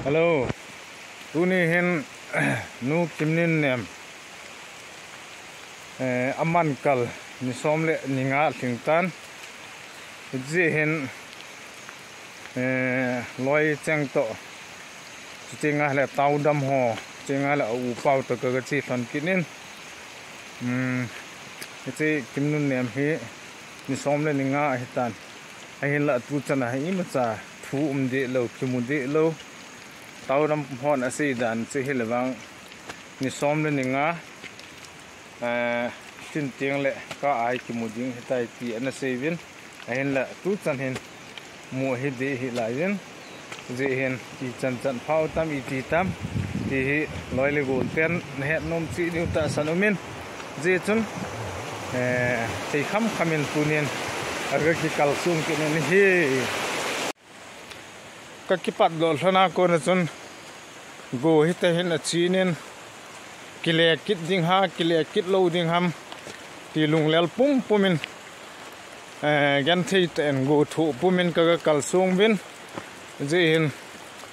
Hello, tu ni hen nu kimnunnem aman kal ni somle ni nga thingtan ji hen loi cheng to chinga le tau dam ho chinga le u pau to ka chi thon kinin chi kimnunnem hi ni somle ni nga hitan a hen la tu chana hi ma cha thu de lo kimu de lo tau ram hon ase dan che hilawang ni somle ni nga tin tiang le ka ai kimu ding hitai ti ana sevin a hen la tu chan hen mu hi de hi la yin je hen ti chan chan phau tam i ti tam ti hi loi le gol ten het nom chi ni ta sanomin je chun te kham khamin punin aga ki kalsum ki ni hi ka ki pat gol thana ko na chun go hi te hin a chinin kile kit ding ha kile kit lo ding ham ti lung lel pum pumin gan thei ten go thu pumin ka kalsum bin je hin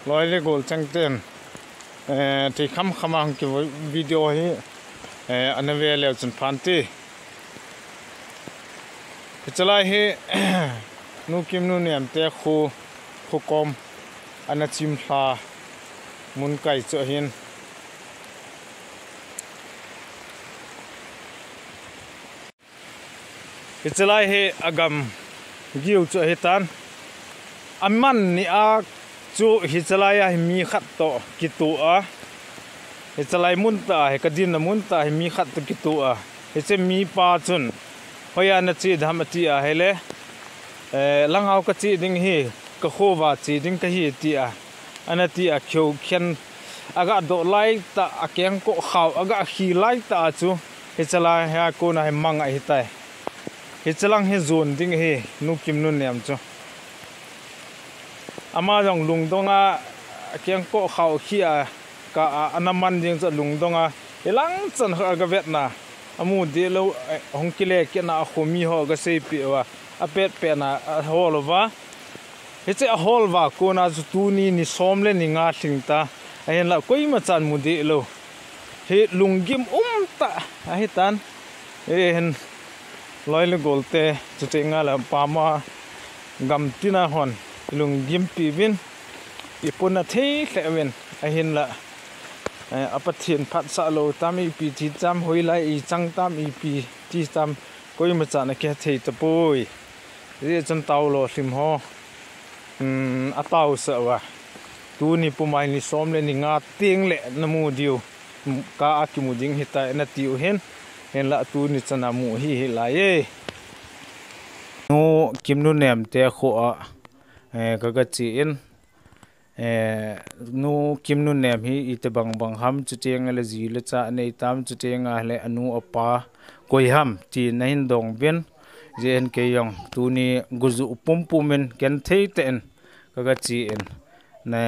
loi le gol chang ten ti kham khamang ki video hi anave le chun phanti chalai hi nu kimnunnem te khu kom anachim hla mun kai cho hin chalai hi agam giu cho hitan aman ni a chu hi chalai a mi khat to kitu a hi chalai mun ta he kadin na mun ta mi khat to kitu a he che mi pa chun hoya na chi dhamati a hele langaw ka chi ding hi ka khowa chi ding ka hi ti a anati a khyo khen aga do lai ta akeng ko khaw aga hi lai ta chu he chala ha ko na mang a hitai he chalang he zone ding he nu kimnunnem chu ama jong lungdonga akeng ko khaw khi a ka anaman ding cha lungdonga elang chan ha ga vet na amu de lo hongkile ke na khomi ho ga sei pi wa apet pe na holova hiche a holwa ko na zu tu ni somle ni nga thingta a hen la koi ma chan mu de lo he lungim ta a hitan hen loi le golte chu te nga la pa ma gamtina hon lungim pi win ipuna thei hlewin a hen la apathin phat sa lo tam i pi ti cham hoi lai i chang tam i pi ti tam koi ma chan a ke thei ta poi re chan taw lo hlim ho atau sa wa tu ni pumai ni somle ni nga teng le namu diu ka akimu ding hita na tiu hen la tu ni chana mu hi la ye no kimnunnem te kho a ka ga chi in no kimnunnem hi ite bang ham chu teng le ji le cha nei tam chu teng a le anu apa koi ham ti na hin dong ben jen ke yong tu ni guzu pumpumen ken thei ten kaga chi in na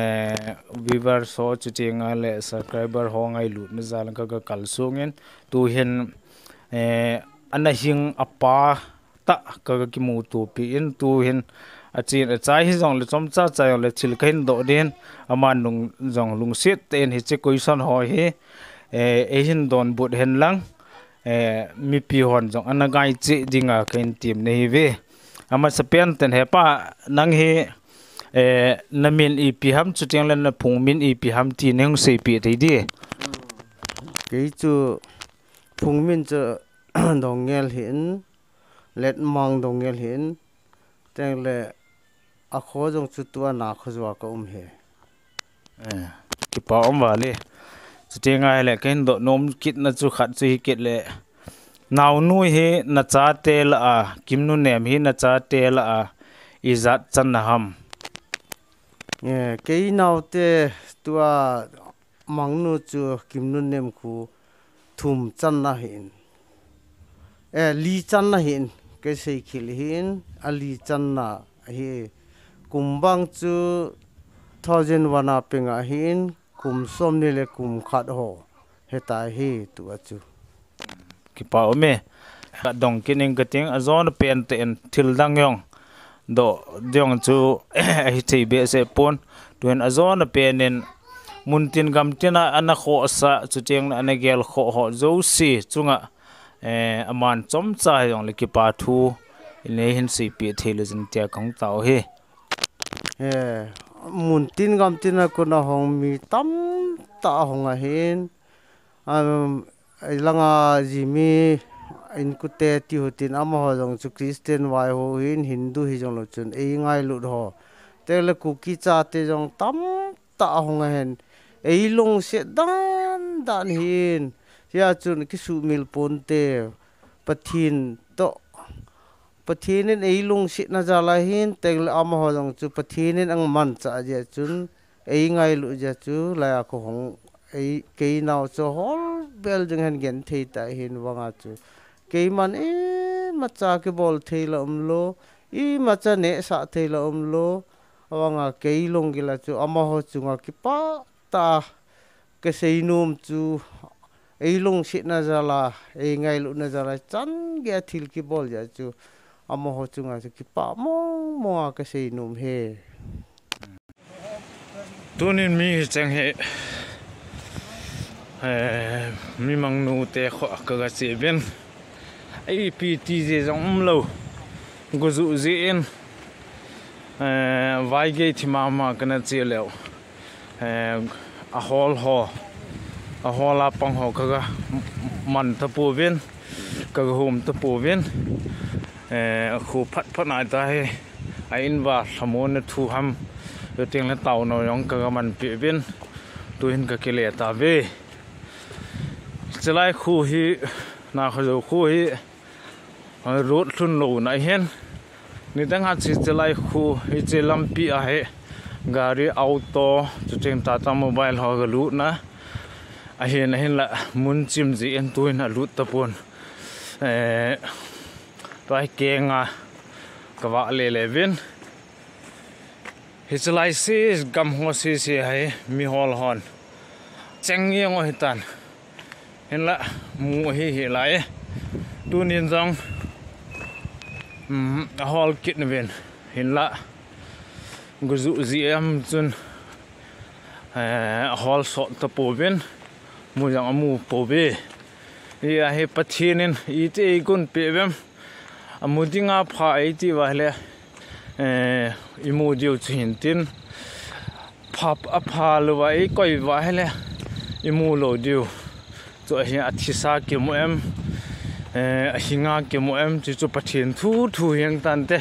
viewer so chu tinga le subscriber ho ngai lu na zal kaga kalsungen tu hen anahing apa ta kaga kimuto pi in tu hen achin achai hi jong le chomcha chai le thil kain do den aman nung jong lung set ten hi che question ho he e hin don but hen lang mi pi hon jong anagai chi dinga kain tim nei ve ama sapen ten hepa nang he namin ipi ham chuting len na phungmin ipi ham ti neng se pi thei di cái chu phungmin chu dongel hin let mang dongel hin teng le a kho jong chu tu na khozwa ka he ki pa wa le chuting ai le ken do nom kit na chu khat chu hi kit le naw nu he na cha te la a kimnunnem hi na cha te la a izat chan na ham cái nào te tua mang nu chu kimnunnem khu thum chan na hin li chan na hin cái sei khil hin ali chan na hi kumbang chu 1001 penga hin kum som ni le kum khat ho heta hi tu chu ki pa ome ka dong kining kating azon pen ten thil dang yong do diong chu hi thei be se pon tuen azon pen en muntin gamtin ana kho sa chu teng ana gel kho ho zo si chunga aman chom cha yong le ki pa thu le hin si pi thele jin tia kong tau he muntin gamtin ko na hong mi tam ta hong a hin langa jimi in kute ti hutin ama ho jong chu Christian wai ho hin Hindu hi jong lo chun ngai lu ho tele ku ki cha te jong tam ta hong a hen long se dan hin ya chun ki su mil pon te pathin to pathin in long se na ja la hin tel ama ho jong chu pathin in ang man cha je chun ngai lu ja chu la ko hong ke nào cho hol bel jeng hen gen thei ta hin wanga chu ke man macha ke bol thei la lo macha ne sa thei la lo wanga ke long gila chu ama ho chunga ki pa ta ke sei num chu long sit na jala ngai lu na jala chan ge thil ki bol ja chu ama ho chunga ki pa mo ke sei num he tunin mi chang he mi mang nu te kho ka che ben ai pt je jong lo go zu ji in vai ge thi ma kana che leo a hol a pang ho ka man ta pu ben ka hum ta pu ben khu phat na ta he ain wa samon thu ham yo teng la tau no yong ka man pi ben tu hin ka ke le ta ve chelai khu hi na kho khu hi road thun lo na hen ni dang ha chi chelai khu hi chelam pi a he gari auto chu teng tata mobile ho ga lu na a hen la mun chim ji en tuin a lut ta pon pai kenga ka wa le vin hi chelai si gam ho si hai mi hol hon cheng yeng o hitan hen la mu hi lai tu nin jong hol kit ven hin la guzu ji am chun hol so ta po ven mu jang amu po be ya he pathinin ite gun pe bem amudinga pha iti wa le imu diu chin tin phap a pha lo wa e koi wa le imu lo diu cho hi athisa ke mo em hinga ke mo em chu pathin thu hiang tan te